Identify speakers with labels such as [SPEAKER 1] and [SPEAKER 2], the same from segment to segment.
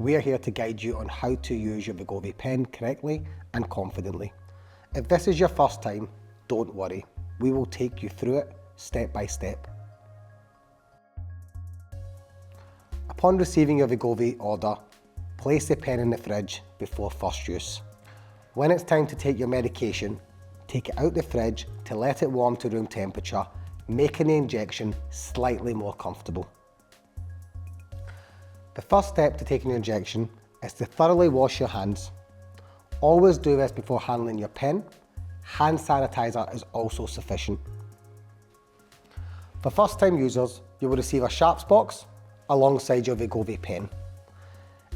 [SPEAKER 1] We are here to guide you on how to use your Wegovy pen correctly and confidently. If this is your first time, don't worry. We will take you through it step by step. Upon receiving your Wegovy order, place the pen in the fridge before first use. When it's time to take your medication, take it out the fridge to let it warm to room temperature, making the injection slightly more comfortable. The first step to taking the injection is to thoroughly wash your hands. Always do this before handling your pen. Hand sanitizer is also sufficient. For first time users, you will receive a sharps box alongside your Wegovy pen.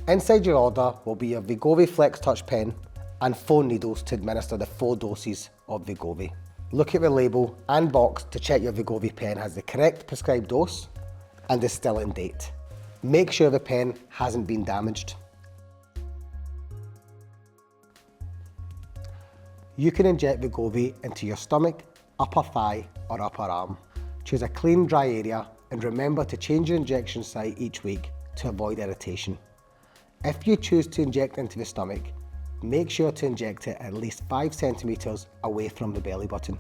[SPEAKER 1] Inside your order will be your Wegovy FlexTouch pen and 4 needles to administer the 4 doses of Wegovy. Look at the label and box to check your Wegovy pen has the correct prescribed dose and is still in date. Make sure the pen hasn't been damaged. You can inject Wegovy into your stomach, upper thigh or upper arm. Choose a clean, dry area and remember to change your injection site each week to avoid irritation. If you choose to inject into the stomach, make sure to inject it at least 5 centimeters away from the belly button.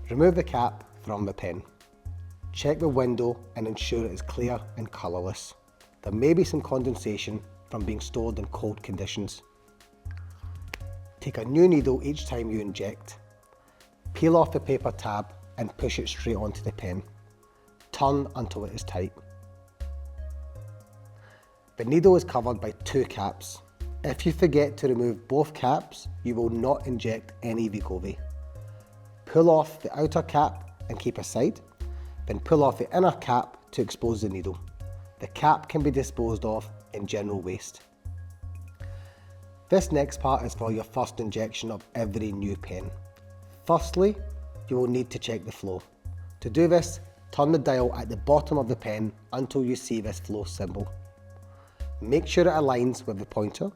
[SPEAKER 1] Remove the cap from the pen. Check the window and ensure it is clear and colourless. There may be some condensation from being stored in cold conditions. Take a new needle each time you inject. Peel off the paper tab and push it straight onto the pen. Turn until it is tight. The needle is covered by 2 caps. If you forget to remove both caps, you will not inject any Wegovy. Pull off the outer cap and keep aside. Then pull off the inner cap to expose the needle. The cap can be disposed of in general waste. This next part is for your first injection of every new pen. Firstly, you will need to check the flow. To do this, turn the dial at the bottom of the pen until you see this flow symbol. Make sure it aligns with the pointer.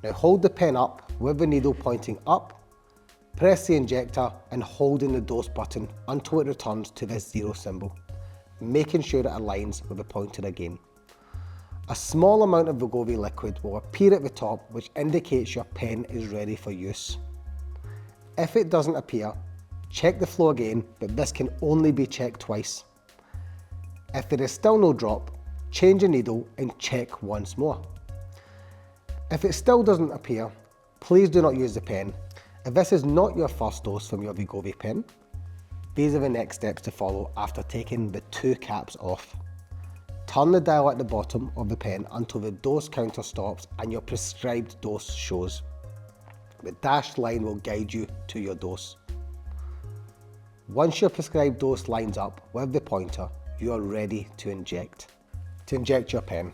[SPEAKER 1] Now hold the pen up with the needle pointing up. Press the injector and hold in the dose button until it returns to this 0 symbol, making sure it aligns with the pointer again. A small amount of Wegovy liquid will appear at the top, which indicates your pen is ready for use. If it doesn't appear, check the flow again, but this can only be checked twice. If there is still no drop, change the needle and check once more. If it still doesn't appear, please do not use the pen. If this is not your first dose from your Wegovy pen, these are the next steps to follow after taking the 2 caps off. Turn the dial at the bottom of the pen until the dose counter stops and your prescribed dose shows. The dashed line will guide you to your dose. Once your prescribed dose lines up with the pointer, you are ready to inject. To inject your pen,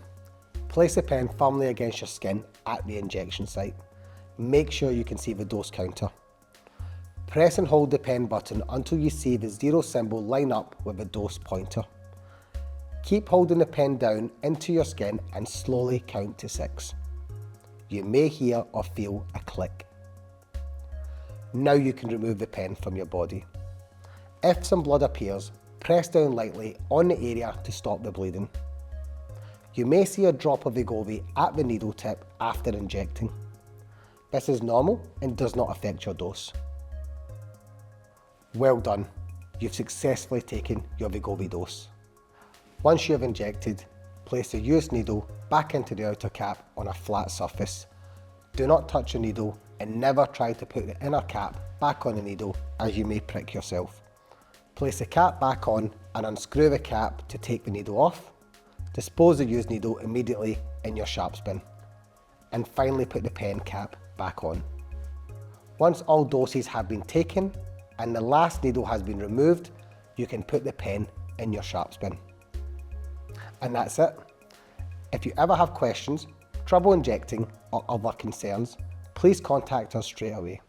[SPEAKER 1] place the pen firmly against your skin at the injection site. Make sure you can see the dose counter. Press and hold the pen button until you see the 0 symbol line up with the dose pointer. Keep holding the pen down into your skin and slowly count to 6. You may hear or feel a click. Now you can remove the pen from your body. If some blood appears, press down lightly on the area to stop the bleeding. You may see a drop of Wegovy at the needle tip after injecting. This is normal and does not affect your dose. Well done, you've successfully taken your Wegovy dose. Once you have injected, place the used needle back into the outer cap on a flat surface. Do not touch the needle and never try to put the inner cap back on the needle as you may prick yourself. Place the cap back on and unscrew the cap to take the needle off. Dispose the used needle immediately in your sharps bin. And finally put the pen cap back on. Once all doses have been taken and the last needle has been removed, you can put the pen in your sharps bin. And that's it. If you ever have questions, trouble injecting or other concerns, please contact us straight away.